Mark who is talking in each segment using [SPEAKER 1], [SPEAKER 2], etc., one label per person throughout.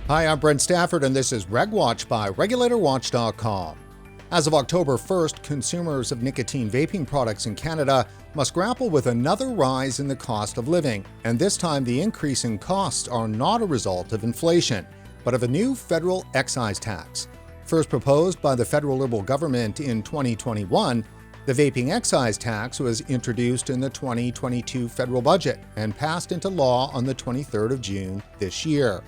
[SPEAKER 1] Hi, I'm Brent Stafford, and this is RegWatch by RegulatorWatch.com. As of October 1st, consumers of nicotine vaping products in Canada must grapple with another rise in the cost of living, and this time the increase in costs are not a result of inflation, but of a new federal excise tax. First proposed by the federal Liberal government in 2021, the vaping excise tax was introduced in the 2022 federal budget and passed into law on the 23rd of June this year.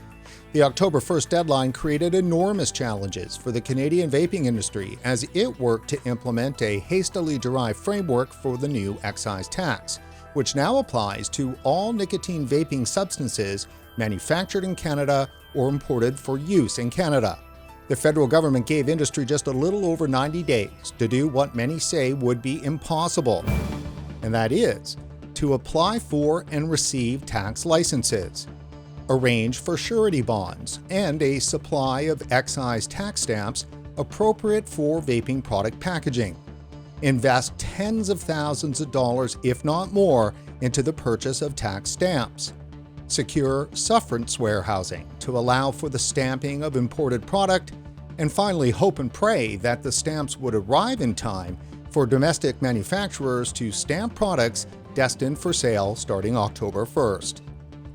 [SPEAKER 1] The October 1st deadline created enormous challenges for the Canadian vaping industry as it worked to implement a hastily derived framework for the new excise tax, which now applies to all nicotine vaping substances manufactured in Canada or imported for use in Canada. The federal government gave industry just a little over 90 days to do what many say would be impossible, and that is to apply for and receive tax licenses, arrange for surety bonds, and a supply of excise tax stamps appropriate for vaping product packaging. Invest tens of thousands of dollars, if not more, into the purchase of tax stamps. Secure sufferance warehousing to allow for the stamping of imported product, and finally hope and pray that the stamps would arrive in time for domestic manufacturers to stamp products destined for sale starting October 1st.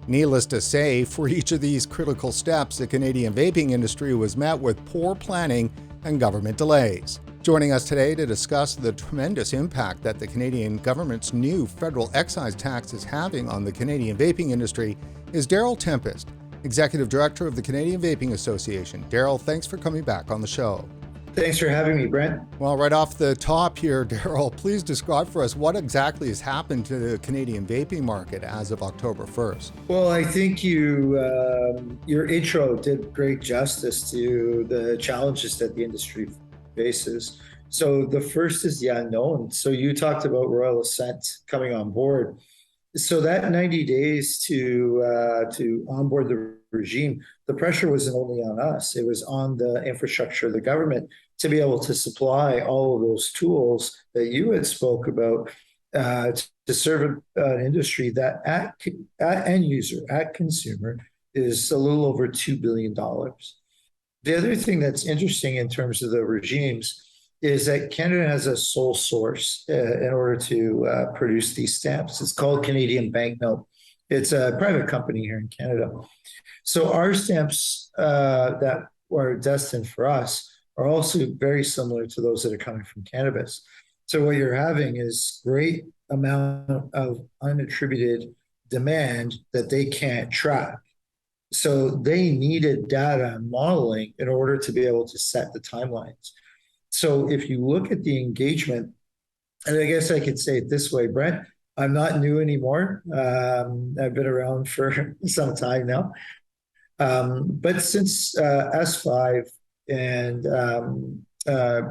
[SPEAKER 1] Needless to say, for each of these critical steps, the Canadian vaping industry was met with poor planning and government delays. Joining us today to discuss the tremendous impact that the Canadian government's new federal excise tax is having on the Canadian vaping industry is Darryl Tempest, Executive Director of the Canadian Vaping Association. Darryl, thanks for coming back on the show.
[SPEAKER 2] Thanks for having me, Brent.
[SPEAKER 1] Well, right off the top here, Darryl, please describe for us what exactly has happened to the Canadian vaping market as of October 1st.
[SPEAKER 2] Well, I think your intro did great justice to the challenges that the industry faces. So the first is the unknown. So you talked about Royal Assent coming on board. So that 90 days to onboard the regime, the pressure wasn't only on us, it was on the infrastructure of the government to be able to supply all of those tools that you had spoke about to serve an industry that at end user, at consumer, is a little over $2 billion. The other thing that's interesting in terms of the regimes is that Canada has a sole source in order to produce these stamps. It's called Canadian Banknote. It's a private company here in Canada. So our stamps that were destined for us are also very similar to those that are coming from cannabis. So what you're having is great amount of unattributed demand that they can't track. So they needed data and modeling in order to be able to set the timelines. So if you look at the engagement, and I guess I could say it this way, Brent, I'm not new anymore. I've been around for some time now. But since S5 and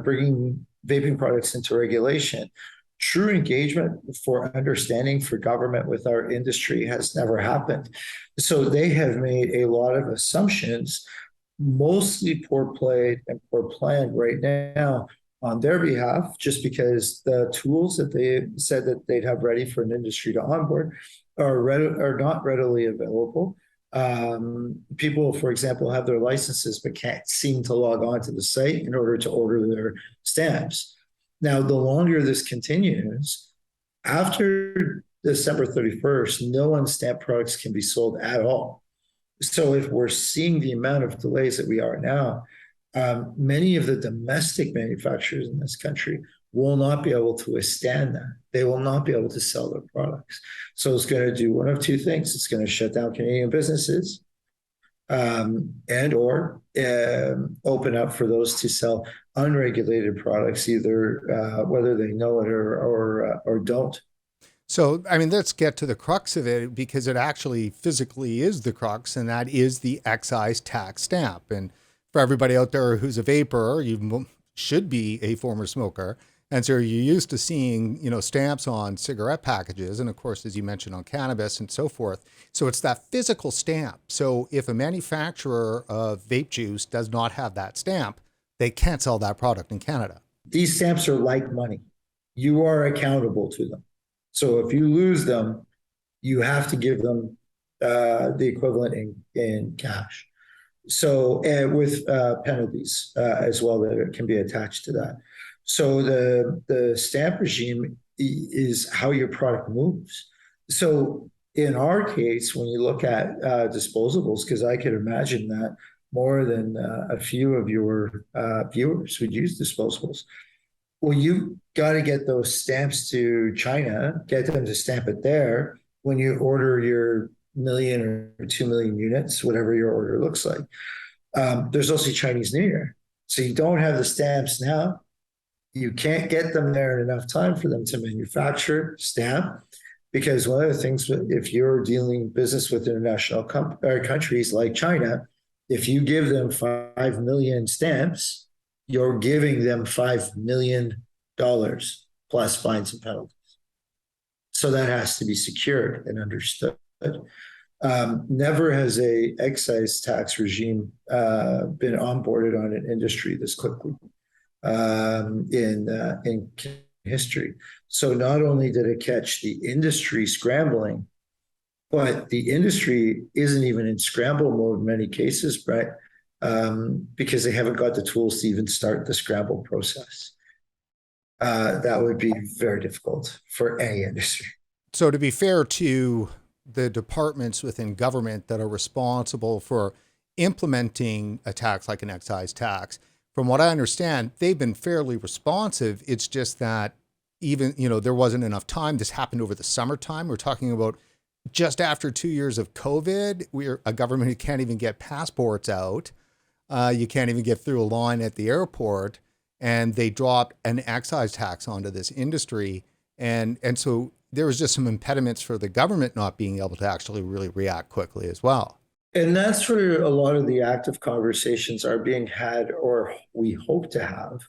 [SPEAKER 2] bringing vaping products into regulation, true engagement for understanding for government with our industry has never happened. So they have made a lot of assumptions, mostly poor played and poor planned right now on their behalf, just because the tools that they said that they'd have ready for an industry to onboard are not readily available. People, for example, have their licenses but can't seem to log on to the site in order to order their stamps. Now, the longer this continues, after December 31st, no unstamped products can be sold at all. So if we're seeing the amount of delays that we are now, many of the domestic manufacturers in this country will not be able to withstand that. They will not be able to sell their products. So it's going to do one of two things. It's going to shut down Canadian businesses and or open up for those to sell unregulated products, either whether they know it or don't.
[SPEAKER 1] So, I mean, let's get to the crux of it, because it actually physically is the crux, and that is the excise tax stamp. And for everybody out there who's a vapor, you should be a former smoker. And so you're used to seeing, stamps on cigarette packages, and of course, as you mentioned, on cannabis and so forth. So it's that physical stamp. So if a manufacturer of vape juice does not have that stamp, they can't sell that product in Canada.
[SPEAKER 2] These stamps are like money. You are accountable to them. So if you lose them, you have to give them the equivalent in cash. So, and with penalties as well that can be attached to that. So the stamp regime is how your product moves. So in our case, when you look at disposables, because I could imagine that more than a few of your viewers would use disposables. Well, you got to get those stamps to China, get them to stamp it there when you order your million or 2 million units, whatever your order looks like. There's also Chinese New Year. So you don't have the stamps now. You can't get them there in enough time for them to manufacture, stamp. Because one of the things, if you're dealing business with international countries like China, if you give them 5 million stamps, you're giving them $5 million plus fines and penalties. So that has to be secured and understood. Never has a excise tax regime been onboarded on an industry this quickly in history. So not only did it catch the industry scrambling, but the industry isn't even in scramble mode in many cases, Brett, because they haven't got the tools to even start the scramble process. That would be very difficult for any industry.
[SPEAKER 1] So to be fair to the departments within government that are responsible for implementing a tax like an excise tax, from what I understand, they've been fairly responsive. It's just that even, there wasn't enough time. This happened over the summertime. We're talking about just after 2 years of COVID. We're a government who can't even get passports out. You can't even get through a line at the airport. And they dropped an excise tax onto this industry. And so there was just some impediments for the government not being able to actually really react quickly as well.
[SPEAKER 2] And that's where a lot of the active conversations are being had, or we hope to have,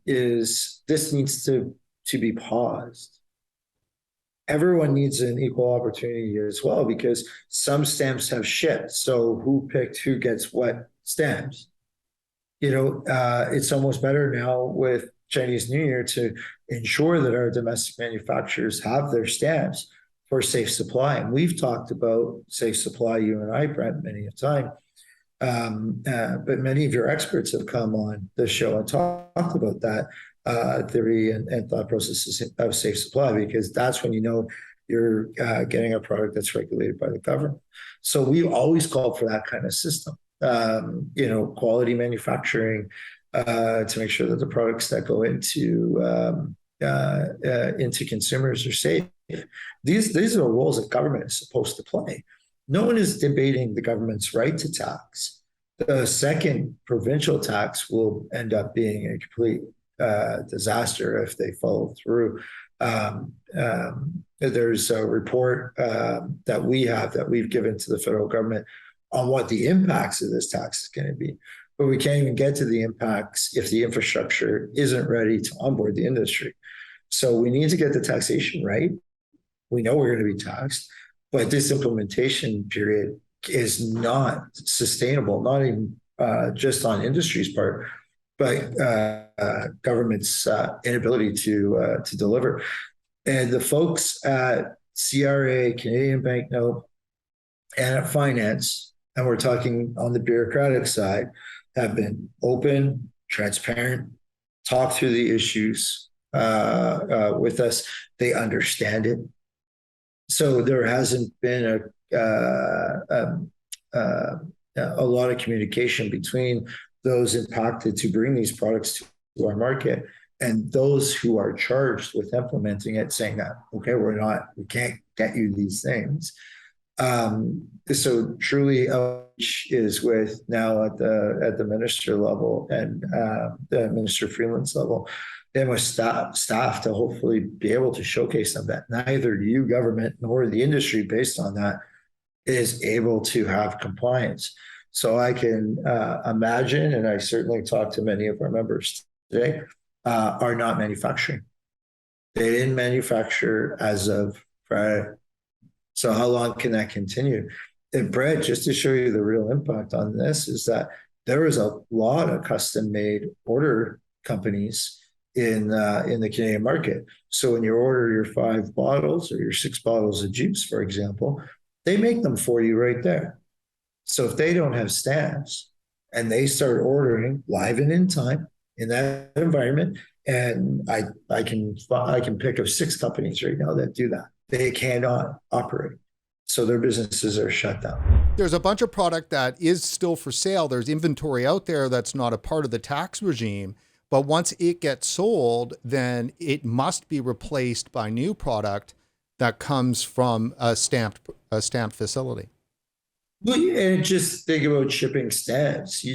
[SPEAKER 2] is this needs to be paused. Everyone needs an equal opportunity as well, because some stamps have shipped. So who picked who gets what stamps? It's almost better now with Chinese New Year to ensure that our domestic manufacturers have their stamps for safe supply. And we've talked about safe supply, you and I, Brent, many a time. But many of your experts have come on the show and talked about that theory and thought processes of safe supply, because that's when you're getting a product that's regulated by the government. So we always called for that kind of system. Quality manufacturing to make sure that the products that go into consumers are safe. These are roles that government is supposed to play. No one is debating the government's right to tax. The second provincial tax will end up being a complete disaster if they follow through. There's a report that we've given to the federal government on what the impacts of this tax is going to be. But we can't even get to the impacts if the infrastructure isn't ready to onboard the industry. So we need to get the taxation right. We know we're going to be taxed, but this implementation period is not sustainable, not even just on industry's part, but government's inability to deliver. And the folks at CRA, Canadian Banknote, and at Finance, and we're talking on the bureaucratic side, have been open, transparent, talk through the issues with us. They understand it. So there hasn't been a lot of communication between those impacted to bring these products to our market and those who are charged with implementing it, saying that, okay, we can't get you these things. So truly is with now at the minister level and the Minister Freeland's level, they must staff to hopefully be able to showcase them that neither you, government, nor the industry based on that is able to have compliance. So I can imagine, and I certainly talk to many of our members today, are not manufacturing. They didn't manufacture as of Friday. So how long can that continue? And Brett, just to show you the real impact on this, is that there is a lot of custom-made order companies in the Canadian market. So when you order your 5 bottles or your 6 bottles of juice, for example, they make them for you right there. So if they don't have stamps and they start ordering live and in time in that environment, and I can pick up 6 companies right now that do that. They cannot operate. So their businesses are shut down.
[SPEAKER 1] There's a bunch of product that is still for sale. There's inventory out there that's not a part of the tax regime. But once it gets sold, then it must be replaced by new product that comes from a stamped facility.
[SPEAKER 2] Well, and just think about shipping stamps.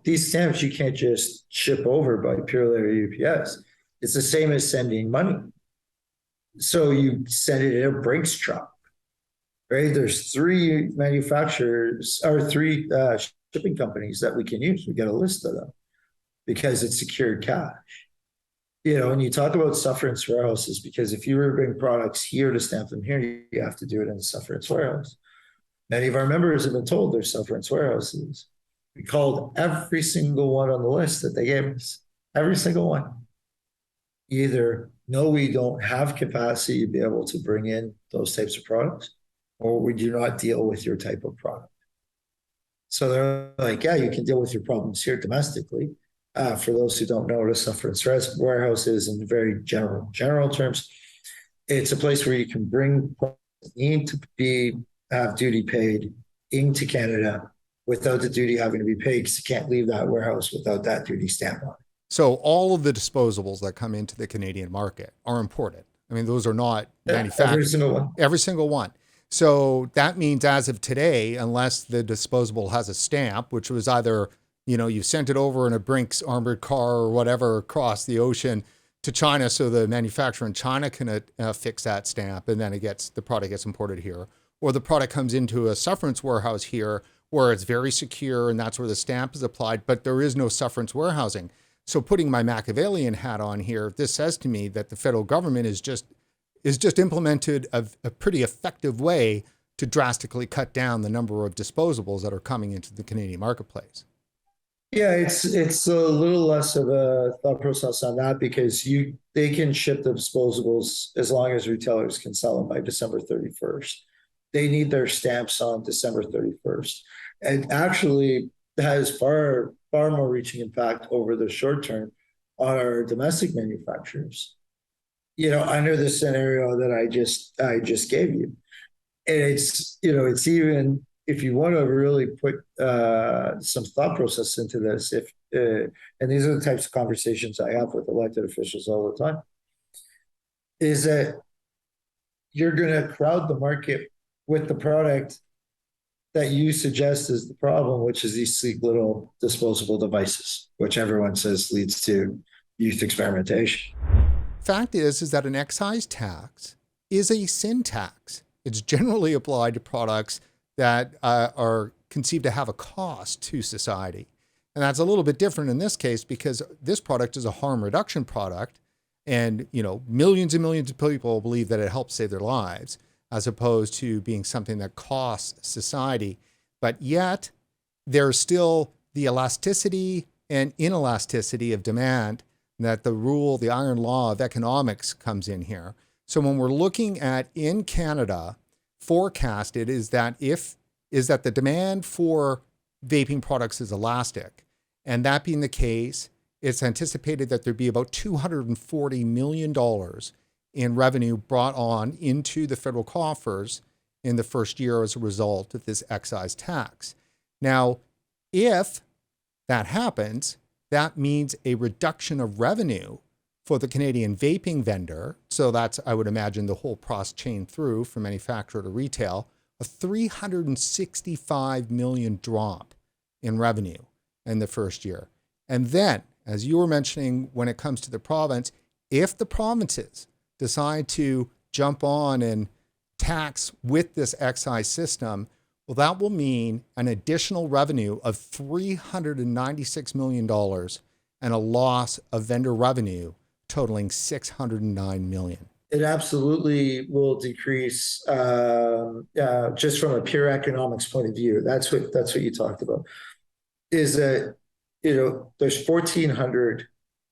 [SPEAKER 2] These stamps you can't just ship over by Pure Layer UPS. It's the same as sending money. So you send it in a Brinks truck, right? There's 3 manufacturers or 3 shipping companies that we can use. We get a list of them because it's secured cash. And you talk about sufferance warehouses, because if you were to bring products here to stamp them here, you have to do it in the sufferance warehouse. Many of our members have been told there's sufferance warehouses. We called every single one on the list that they gave us, every single one. Either, no, we don't have capacity to be able to bring in those types of products, or we do not deal with your type of product. So they're like, yeah, you can deal with your problems here domestically. For those who don't know what a sufferance warehouse is in very general terms, it's a place where you can bring need to have duty paid into Canada without the duty having to be paid, because you can't leave that warehouse without that duty stamp on it.
[SPEAKER 1] So all of the disposables that come into the Canadian market are imported. I mean, those are not manufactured.
[SPEAKER 2] Every single one.
[SPEAKER 1] Every single one. So that means as of today, unless the disposable has a stamp, which was either, you sent it over in a Brinks armored car or whatever across the ocean to China, so the manufacturer in China can affix that stamp, and then the product gets imported here. Or the product comes into a sufferance warehouse here where it's very secure and that's where the stamp is applied, but there is no sufferance warehousing. So putting my Machiavellian hat on here, this says to me that the federal government is just implemented a pretty effective way to drastically cut down the number of disposables that are coming into the Canadian marketplace.
[SPEAKER 2] Yeah, it's a little less of a thought process on that, because they can ship the disposables as long as retailers can sell them by December 31st. They need their stamps on December 31st. And actually has far more reaching impact over the short term on our domestic manufacturers. Under the scenario that I just gave you. And it's even, if you want to really put some thought process into this, and these are the types of conversations I have with elected officials all the time, is that you're going to crowd the market with the product that you suggest is the problem, which is these sleek little disposable devices, which everyone says leads to youth experimentation.
[SPEAKER 1] Fact is that an excise tax is a sin tax. It's generally applied to products that are conceived to have a cost to society. And that's a little bit different in this case, because this product is a harm reduction product, and millions and millions of people believe that it helps save their lives, as opposed to being something that costs society. But yet there's still the elasticity and inelasticity of demand, that the iron law of economics comes in here. So when we're looking at, in Canada, forecasted is that the demand for vaping products is elastic. And that being the case, it's anticipated that there'd be about $240 million in revenue brought on into the federal coffers in the first year as a result of this excise tax. Now, if that happens, that means a reduction of revenue for the Canadian vaping vendor. So that's, I would imagine, the whole process chain through from manufacturer to retail, a $365 million drop in revenue in the first year. And then, as you were mentioning, when it comes to the province, if the provinces decide to jump on and tax with this excise system, well, that will mean an additional revenue of $396 million and a loss of vendor revenue totaling $609 million.
[SPEAKER 2] It absolutely will decrease just from a pure economics point of view. That's what you talked about. Is that there's 1,400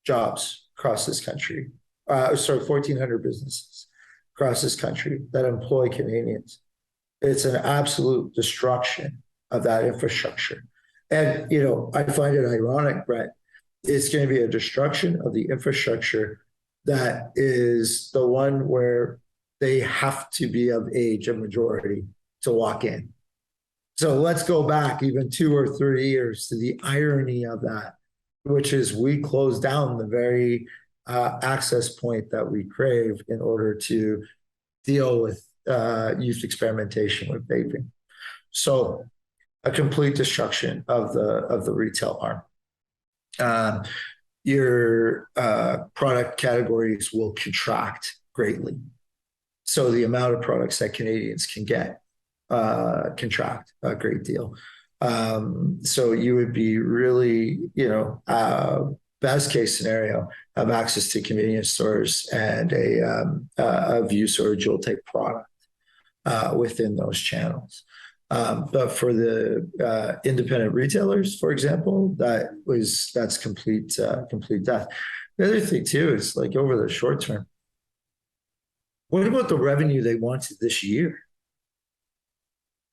[SPEAKER 2] jobs across this country. 1,400 businesses across this country that employ Canadians. It's an absolute destruction of that infrastructure. And, I find it ironic, Brett, it's going to be a destruction of the infrastructure that is the one where they have to be of age, a majority, to walk in. So let's go back even 2 or 3 years to the irony of that, which is we closed down the very access point that we crave in order to deal with youth experimentation with vaping. So a complete destruction of the retail arm. Your product categories will contract greatly. So the amount of products that Canadians can get contract a great deal. So you would be really, best case scenario, have access to convenience stores and a Vuse or a Juul type product within those channels. But for the independent retailers, for example, that's complete death. The other thing too is like over the short term, what about the revenue they wanted this year?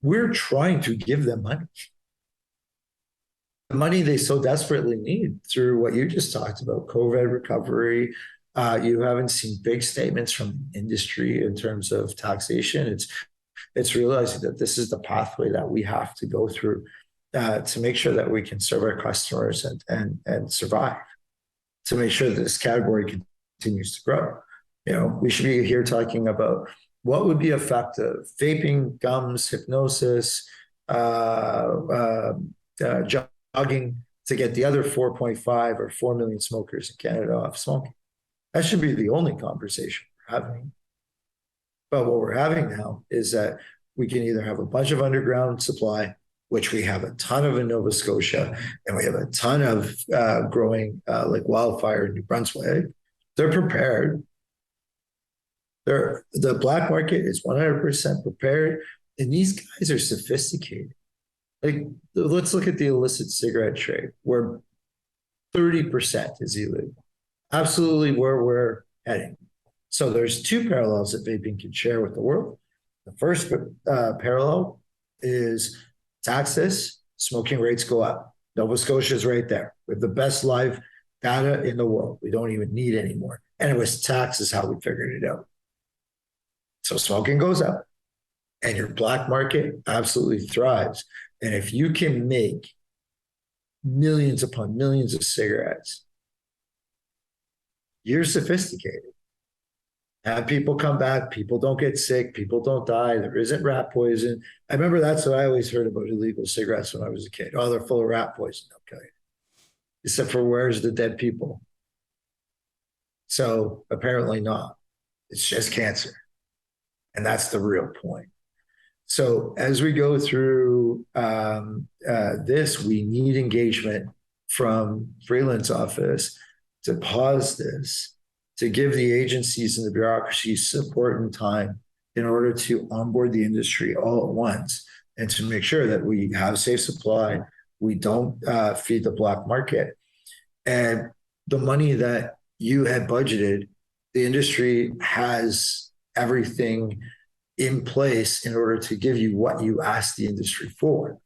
[SPEAKER 2] We're trying to give them money. The money they so desperately need through what you just talked about, COVID recovery. You haven't seen big statements from industry in terms of taxation. It's realizing that this is the pathway that we have to go through to make sure that we can serve our customers and survive, to make sure that this category continues to grow. We should be here talking about what would be effective: vaping, gums, hypnosis, jogging, to get the other 4.5 or 4 million smokers in Canada off smoking. That should be the only conversation we're having. But what we're having now is that we can either have a bunch of underground supply, which we have a ton of in Nova Scotia, and we have a ton of growing like wildfire in New Brunswick. They're prepared. The black market is 100% prepared, and these guys are sophisticated. Like, let's look at the illicit cigarette trade, where 30% is illegal. Absolutely where we're heading. So there's 2 parallels that vaping can share with the world. The first parallel is taxes. Smoking rates go up. Nova Scotia is right there. We have the best live data in the world. We don't even need any more. And it was taxes how we figured it out. So smoking goes up, and your black market absolutely thrives. And if you can make millions upon millions of cigarettes, you're sophisticated. Have people come back, people don't get sick, people don't die, there isn't rat poison. I remember that's what I always heard about illegal cigarettes when I was a kid. Oh, they're full of rat poison. Okay. Except for where's the dead people? So apparently not. It's just cancer. And that's the real point. So as we go through this, we need engagement from Freeland's office to pause this, to give the agencies and the bureaucracies support and time in order to onboard the industry all at once, and to make sure that we have safe supply, we don't feed the black market. And the money that you had budgeted, the industry has everything in place in order to give you what you asked the industry for.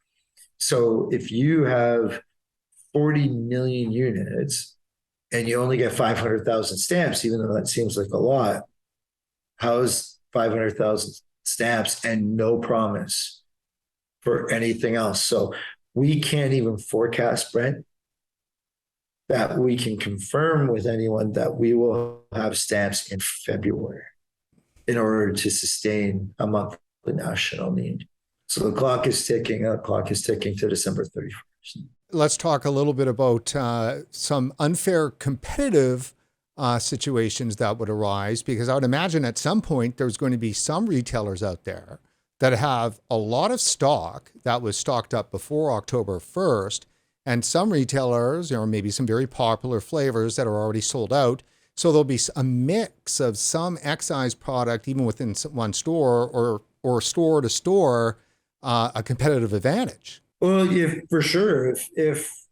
[SPEAKER 2] So if you have 40 million units and you only get 500,000 stamps, even though that seems like a lot, how's 500,000 stamps and no promise for anything else? So we can't even forecast, Brent, that we can confirm with anyone that we will have stamps in February in order to sustain a monthly national need. So the clock is ticking to December 31st.
[SPEAKER 1] Let's talk a little bit about some unfair competitive situations that would arise, because I would imagine at some point there's going to be some retailers out there that have a lot of stock that was stocked up before October 1st, and some retailers, maybe some very popular flavors that are already sold out. So there'll be a mix of some excise product, even within one store or store to store, a competitive advantage.
[SPEAKER 2] Well, for sure. If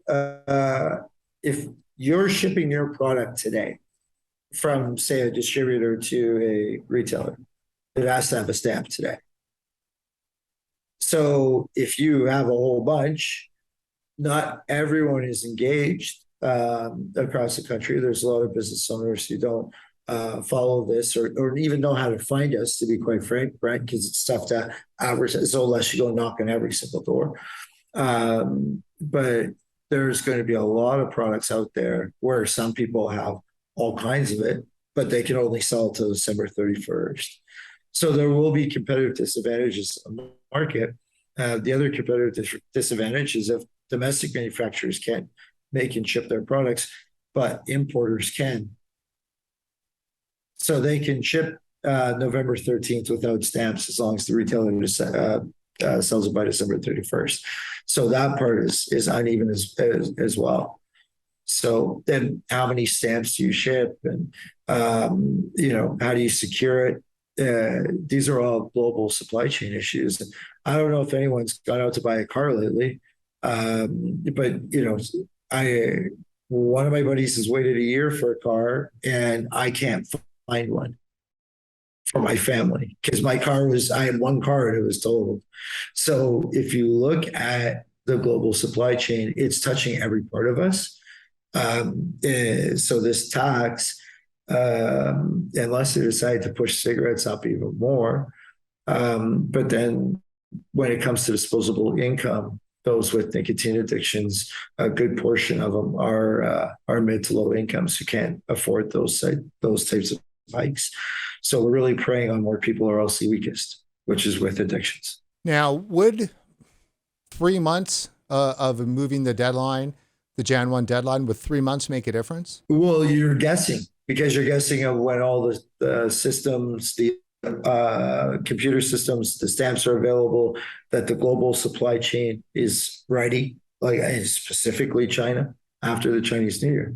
[SPEAKER 2] you're shipping your product today from, say, a distributor to a retailer, it has to have a stamp today. So if you have a whole bunch, not everyone is engaged across the country. There's a lot of business owners who don't follow this or even know how to find us, to be quite frank, right? Because it's tough to advertise, so unless you go knock on every single door. But there's going to be a lot of products out there where some people have all kinds of it, but they can only sell it till December 31st. So there will be competitive disadvantages in the market. The other competitive disadvantage is if domestic manufacturers can't make and ship their products, but importers can. So they can ship November 13th without stamps as long as the retailer sells it by December 31st. So that part is uneven as well. So then how many stamps do you ship, and how do you secure it? These are all global supply chain issues. And I don't know if anyone's gone out to buy a car lately, but one of my buddies has waited a year for a car, and I can't find one for my family because I had one car and it was totaled. So if you look at the global supply chain, it's touching every part of us. So this tax, unless they decide to push cigarettes up even more, but then when it comes to disposable income, those with nicotine addictions, a good portion of them are mid to low incomes who can't afford those types of hikes. So we're really preying on more people who are also weakest, which is with addictions.
[SPEAKER 1] Now, would 3 months of moving the deadline, the Jan 1 deadline, would 3 months make a difference?
[SPEAKER 2] Well, you're guessing because you're guessing of when all the systems, the computer systems, the stamps are available, that the global supply chain is ready, like specifically China after the Chinese New Year.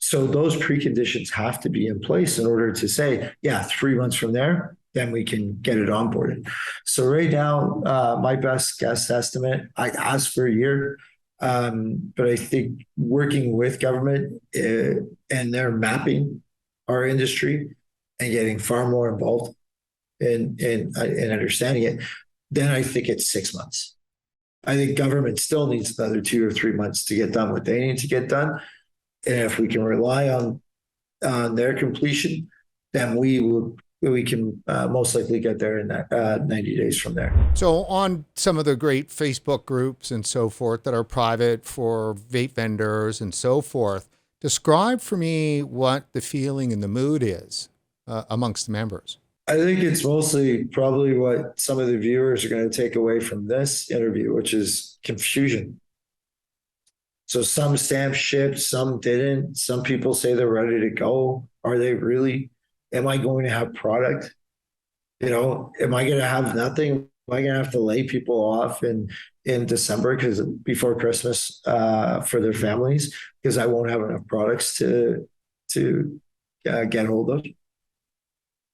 [SPEAKER 2] So those preconditions have to be in place in order to say, yeah, 3 months from there, then we can get it onboarded. So right now, my best guess estimate, I asked for a year, but I think working with government and they're mapping our industry and getting far more involved in understanding it, then I think it's 6 months. I think government still needs another 2 or 3 months to get done what they need to get done. And if we can rely on their completion, then we can most likely get there in 90 days from there.
[SPEAKER 1] So on some of the great Facebook groups and so forth that are private for vape vendors and so forth, describe for me what the feeling and the mood is amongst the members.
[SPEAKER 2] I think it's mostly probably what some of the viewers are going to take away from this interview, which is confusion. So some stamps shipped, some didn't. Some people say they're ready to go. Are they really? Am I going to have product? Am I going to have nothing? Am I going to have to lay people off in December because before Christmas for their families because I won't have enough products to get hold of?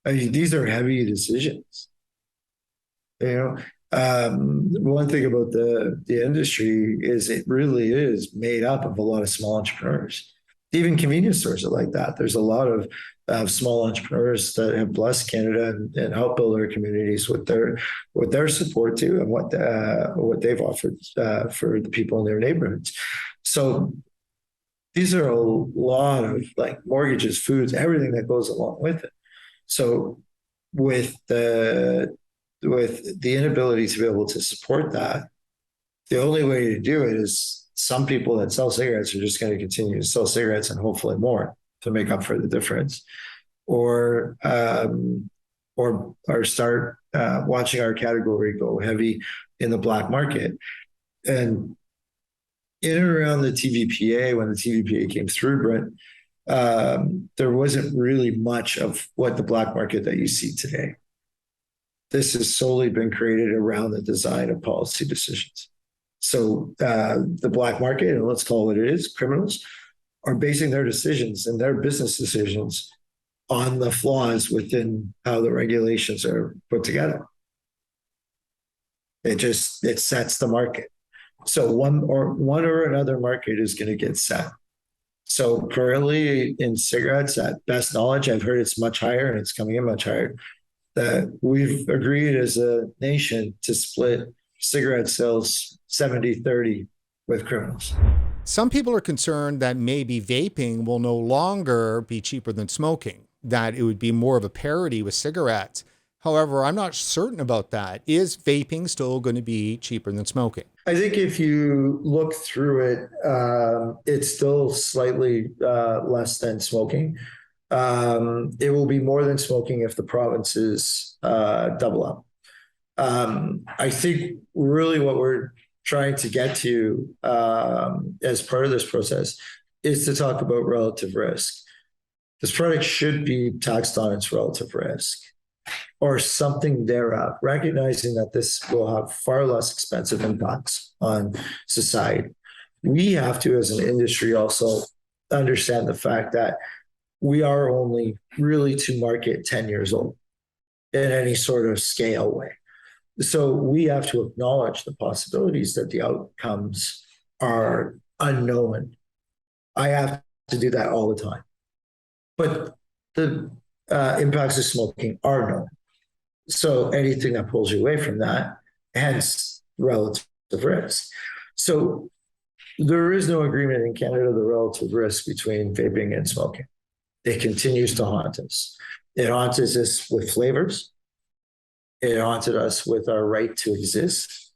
[SPEAKER 2] I mean, these are heavy decisions. One thing about the industry is it really is made up of a lot of small entrepreneurs. Even convenience stores are like that. There's a lot of small entrepreneurs that have blessed Canada and helped build our communities with their support too, and what they've offered for the people in their neighborhoods. So these are a lot of like mortgages, foods, everything that goes along with it. So with the inability to be able to support that, the only way to do it is some people that sell cigarettes are just going to continue to sell cigarettes and hopefully more to make up for the difference, or start watching our category go heavy in the black market. And in and around the TVPA, when the TVPA came through, Brent, there wasn't really much of what the black market that you see today. This has solely been created around the design of policy decisions. So the black market, and let's call it what it is, criminals, are basing their decisions and their business decisions on the flaws within how the regulations are put together. It sets the market. So one or another market is going to get set. So currently in cigarettes, at best knowledge, I've heard it's much higher and it's coming in much higher. That we've agreed as a nation to split cigarette sales 70-30 with criminals.
[SPEAKER 1] Some people are concerned that maybe vaping will no longer be cheaper than smoking, that it would be more of a parity with cigarettes. However, I'm not certain about that. Is vaping still going to be cheaper than smoking?
[SPEAKER 2] I think if you look through it, it's still slightly less than smoking. It will be more than smoking if the provinces double up. I think really what we're trying to get to as part of this process is to talk about relative risk. This product should be taxed on its relative risk or something thereof, recognizing that this will have far less expensive impacts on society. We have to, as an industry, also understand the fact that we are only really to market 10 years old in any sort of scale way. So we have to acknowledge the possibilities that the outcomes are unknown. I have to do that all the time. But the impacts of smoking are known. So anything that pulls you away from that, hence relative risk. So there is no agreement in Canada, the relative risk between vaping and smoking. It continues to haunt us. It haunts us with flavors. It haunted us with our right to exist.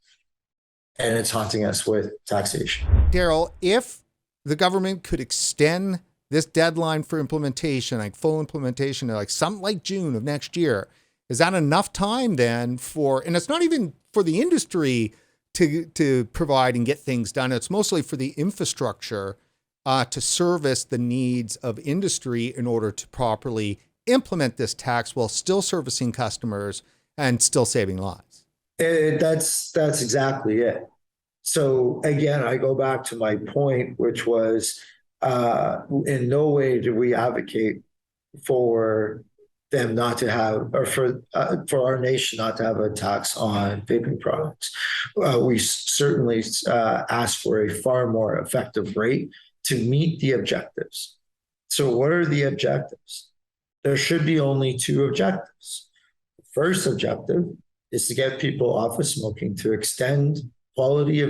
[SPEAKER 2] And it's haunting us with taxation.
[SPEAKER 1] Darryl, if the government could extend this deadline for implementation, like full implementation, like something like June of next year, is that enough time then for, and it's not even for the industry to provide and get things done. It's mostly for the infrastructure to service the needs of industry in order to properly implement this tax while still servicing customers and still saving lives.
[SPEAKER 2] That's exactly it. So again, I go back to my point, which was in no way do we advocate for them not to have, or for our nation not to have a tax on vaping products. We certainly ask for a far more effective rate to meet the objectives. So what are the objectives? There should be only two objectives. The first objective is to get people off of smoking, to extend quality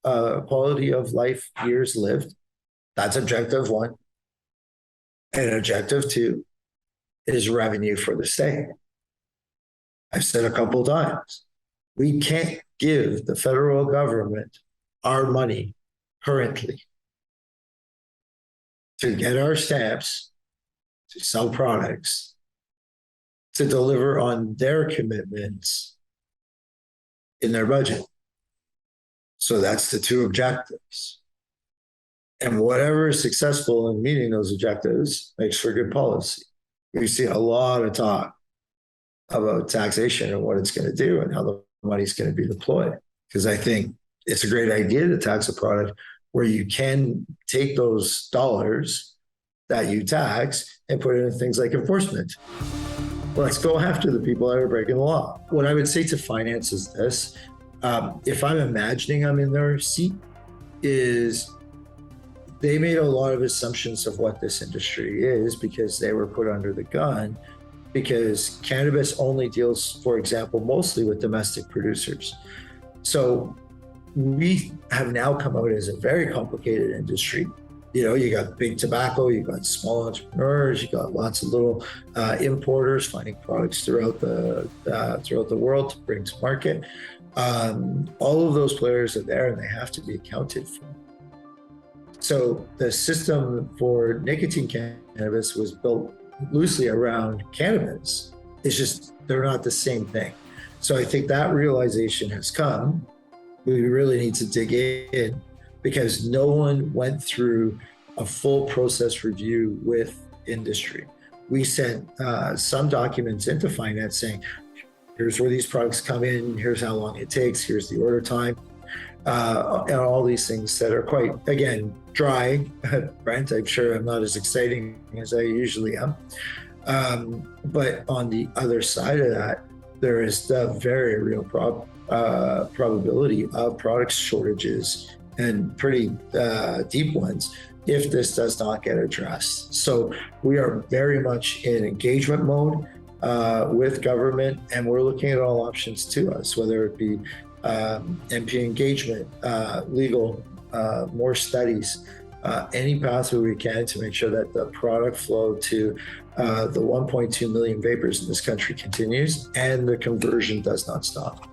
[SPEAKER 2] of life years lived. That's objective one. And objective two is revenue for the state. I've said a couple of times, we can't give the federal government our money currently to get our stamps, to sell products, to deliver on their commitments in their budget. So that's the two objectives. And whatever is successful in meeting those objectives makes for good policy. We've seen a lot of talk about taxation and what it's going to do and how the money's going to be deployed. Because I think it's a great idea to tax a product where you can take those dollars that you tax and put it in things like enforcement. Let's go after the people that are breaking the law. What I would say to finance is this. If I'm imagining I'm in their seat, is they made a lot of assumptions of what this industry is because they were put under the gun, because cannabis only deals, for example, mostly with domestic producers. So we have now come out as a very complicated industry. You know, you got big tobacco, you got small entrepreneurs, you got lots of little importers finding products throughout the world to bring to market. All of those players are there and they have to be accounted for. So the system for nicotine cannabis was built loosely around cannabis. It's just, they're not the same thing. So I think that realization has come. We really need to dig in because no one went through a full process review with industry. We sent some documents into finance saying, here's where these products come in, here's how long it takes, here's the order time, and all these things that are quite, again, dry. Brent, I'm sure I'm not as exciting as I usually am. But on the other side of that, there is the very real probability of product shortages and pretty deep ones if this does not get addressed. So we are very much in engagement mode with government, and we're looking at all options to us, whether it be MP engagement, legal, more studies, any pathway we can to make sure that the product flow to the 1.2 million vapors in this country continues and the conversion does not stop.